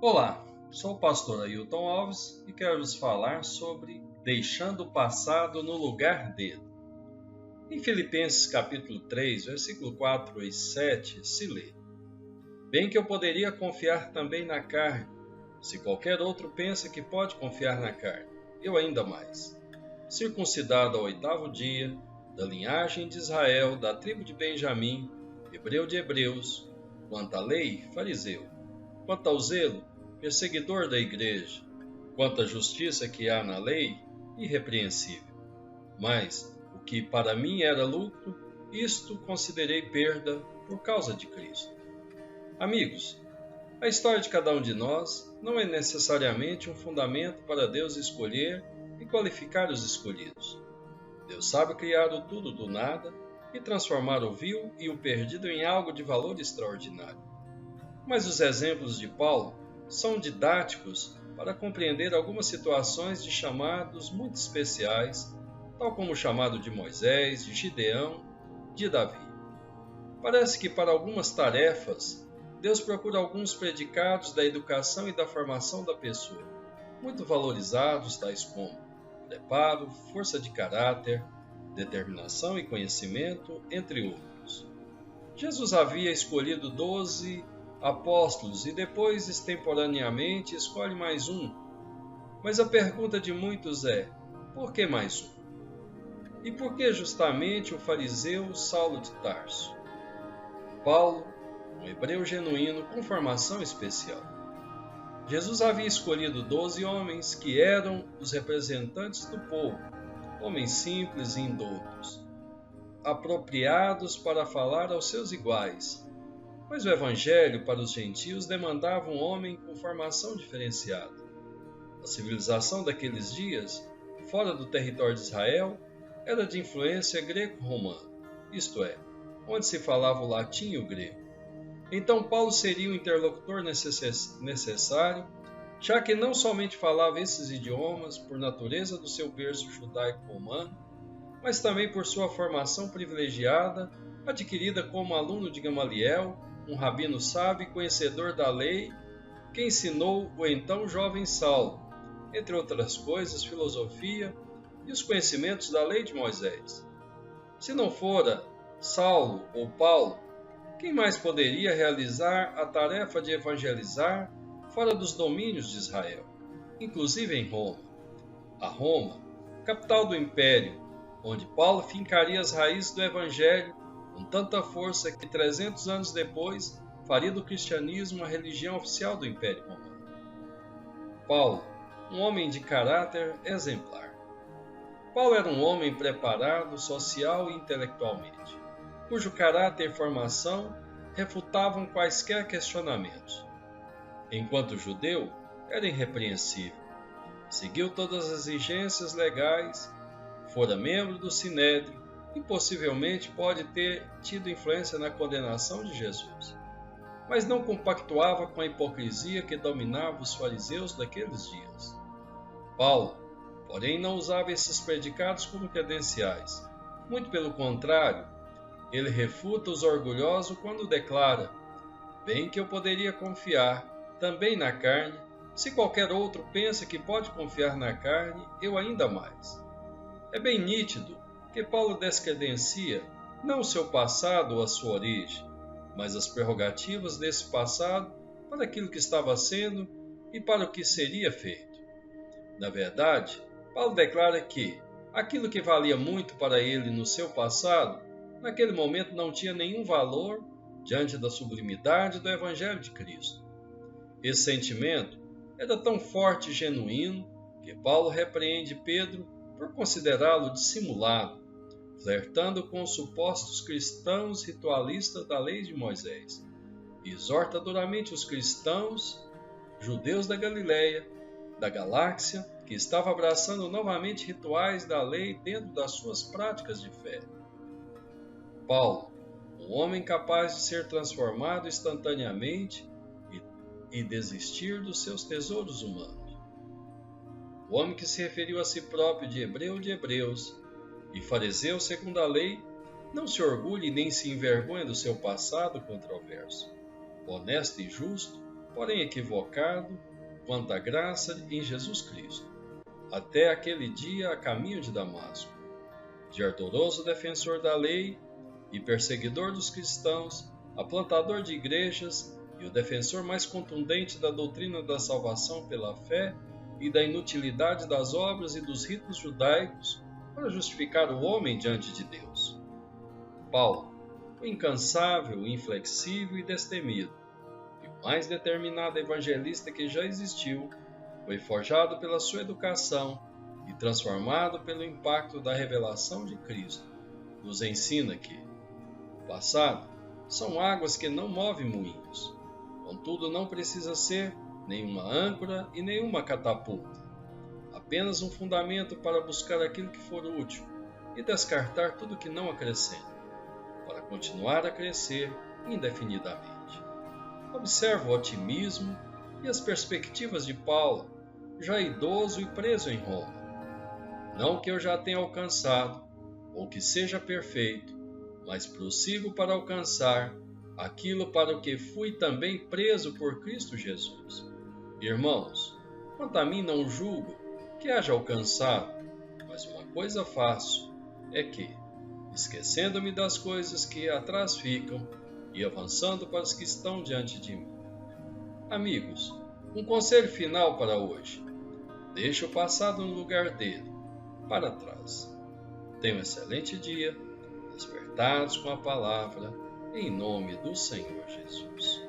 Olá, sou o pastor Ailton Alves e quero vos falar sobre deixando o passado no lugar dele. Em Filipenses capítulo 3, versículo 4 e 7, se lê: Bem que eu poderia confiar também na carne, se qualquer outro pensa que pode confiar na carne, eu ainda mais. Circuncidado ao 8º dia, da linhagem de Israel, da tribo de Benjamim, hebreu de hebreus, quanto à lei, fariseu, quanto ao zelo, perseguidor da igreja, quanto à justiça que há na lei, irrepreensível. Mas o que para mim era lucro, isto considerei perda por causa de Cristo. Amigos, a história de cada um de nós não é necessariamente um fundamento para Deus escolher e qualificar os escolhidos. Deus sabe criar o tudo do nada e transformar o vil e o perdido em algo de valor extraordinário. Mas os exemplos de Paulo são didáticos para compreender algumas situações de chamados muito especiais, tal como o chamado de Moisés, de Gideão, de Davi. Parece que para algumas tarefas, Deus procura alguns predicados da educação e da formação da pessoa, muito valorizados, tais como preparo, força de caráter, determinação e conhecimento, entre outros. Jesus havia escolhido 12 apóstolos e depois, extemporaneamente, escolhe mais um. Mas a pergunta de muitos é: por que mais um? E por que justamente o fariseu Saulo de Tarso? Paulo, um hebreu genuíno com formação especial. Jesus havia escolhido 12 homens que eram os representantes do povo, homens simples e indoutos, apropriados para falar aos seus iguais. Mas o evangelho para os gentios demandava um homem com formação diferenciada. A civilização daqueles dias, fora do território de Israel, era de influência greco-romana, isto é, onde se falava o latim e o grego. Então Paulo seria o interlocutor necessário, já que não somente falava esses idiomas por natureza do seu berço judaico-romano, mas também por sua formação privilegiada, adquirida como aluno de Gamaliel, um rabino sábio e conhecedor da lei, que ensinou o então jovem Saulo, entre outras coisas, filosofia e os conhecimentos da lei de Moisés. Se não fora Saulo ou Paulo, quem mais poderia realizar a tarefa de evangelizar fora dos domínios de Israel, inclusive em Roma? A Roma, capital do império, onde Paulo fincaria as raízes do evangelho com tanta força que 300 anos depois faria do cristianismo a religião oficial do Império Romano. Paulo, um homem de caráter exemplar. Paulo era um homem preparado social e intelectualmente, cujo caráter e formação refutavam quaisquer questionamentos. Enquanto judeu, era irrepreensível. Seguiu todas as exigências legais, fora membro do Sinédrio e possivelmente pode ter tido influência na condenação de Jesus. Mas não compactuava com a hipocrisia que dominava os fariseus daqueles dias. Paulo, porém, não usava esses predicados como credenciais. Muito pelo contrário, ele refuta os orgulhosos quando declara: bem que eu poderia confiar também na carne, se qualquer outro pensa que pode confiar na carne, eu ainda mais. É bem nítido que Paulo descredencia não o seu passado ou a sua origem, mas as prerrogativas desse passado para aquilo que estava sendo e para o que seria feito. Na verdade, Paulo declara que aquilo que valia muito para ele no seu passado, naquele momento não tinha nenhum valor diante da sublimidade do Evangelho de Cristo. Esse sentimento era tão forte e genuíno que Paulo repreende Pedro por considerá-lo dissimulado, flertando com os supostos cristãos ritualistas da lei de Moisés, e exorta duramente os cristãos, judeus da Galileia, da galáxia, que estavam abraçando novamente rituais da lei dentro das suas práticas de fé. Paulo, um homem capaz de ser transformado instantaneamente e desistir dos seus tesouros humanos. O homem que se referiu a si próprio de hebreu de hebreus e fariseu segundo a lei, não se orgulhe nem se envergonha do seu passado controverso. Honesto e justo, porém equivocado quanto à graça em Jesus Cristo, até aquele dia a caminho de Damasco, de ardoroso defensor da lei e perseguidor dos cristãos, aplantador de igrejas e o defensor mais contundente da doutrina da salvação pela fé e da inutilidade das obras e dos ritos judaicos para justificar o homem diante de Deus. Paulo, o incansável, inflexível e destemido, e o mais determinado evangelista que já existiu, foi forjado pela sua educação e transformado pelo impacto da revelação de Cristo. Nos ensina que o passado são águas que não movem moinhos, contudo não precisa ser nenhuma âncora e nenhuma catapulta, apenas um fundamento para buscar aquilo que for útil e descartar tudo que não acrescenta, para continuar a crescer indefinidamente. Observa o otimismo e as perspectivas de Paulo, já idoso e preso em Roma. Não que eu já tenha alcançado, ou que seja perfeito, mas prossigo para alcançar aquilo para o que fui também preso por Cristo Jesus. Irmãos, quanto a mim não julgo que haja alcançado, mas uma coisa faço, é que, esquecendo-me das coisas que atrás ficam e avançando para as que estão diante de mim. Amigos, um conselho final para hoje. Deixe o passado no lugar dele, para trás. Tenha um excelente dia, despertados com a palavra, em nome do Senhor Jesus.